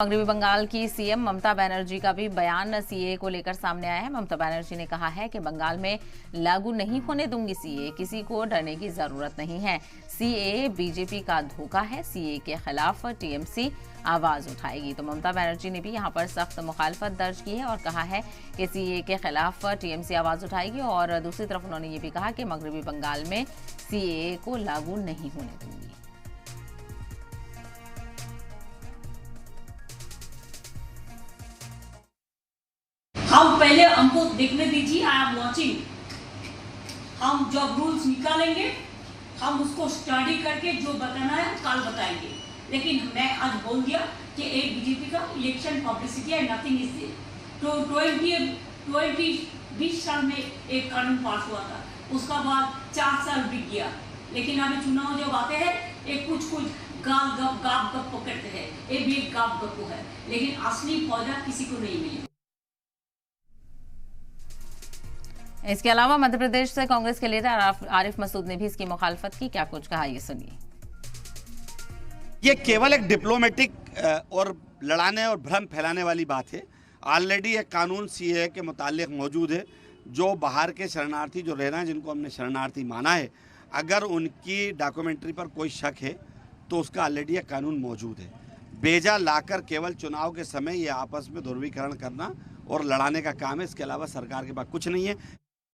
मगरबी बंगाल की सीएम ममता बनर्जी का भी बयान सीएए को लेकर सामने आया है। ममता बनर्जी ने कहा है कि बंगाल में लागू नहीं होने दूंगी सीएए, किसी को डरने की जरूरत नहीं है। सीएए बीजेपी का धोखा है, सीएए के खिलाफ टीएमसी आवाज उठाएगी। तो ममता बनर्जी ने भी यहां पर सख्त मुखालफत दर्ज की है और कहा है कि सीएए के खिलाफ टीएमसी आवाज उठाएगी। और दूसरी तरफ उन्होंने ये भी कहा कि मगरबी बंगाल में सीएए को लागू नहीं होने दूंगी। हम पहले हमको देखने दीजिए, आई एम वॉचिंग। हम जब रूल्स निकालेंगे हम उसको स्टडी करके जो बताना है कल बताएंगे। लेकिन मैं आज बोल दिया कि एक बीजेपी का इलेक्शन पब्लिसिटी है, नथिंग इज दिस। तो 20 साल में एक कानून पास हुआ था, उसका बाद 4 साल बीत गया। लेकिन अभी चुनाव जब आते हैं एक कुछ गाप गप पकड़ते हैं, ये भी एक गाप गप है, लेकिन असली फायदा किसी को नहीं मिलेगा। इसके अलावा मध्य प्रदेश से कांग्रेस के लीडर आरिफ मसूद ने भी इसकी मुखालफत की। क्या कुछ कहा, ये सुनिए। ये केवल एक डिप्लोमेटिक और लड़ाने और भ्रम फैलाने वाली बात है। ऑलरेडी एक कानून सीएए के मुतालिक मौजूद है। जो बाहर के शरणार्थी जो रह रहे हैं, जिनको हमने शरणार्थी माना है, अगर उनकी डॉक्यूमेंट्री पर कोई शक है तो उसका ऑलरेडी एक कानून मौजूद है। बेजा लाकर केवल चुनाव के समय ये आपस में ध्रुवीकरण करना और लड़ाने का काम है। इसके अलावा सरकार के पास कुछ नहीं है।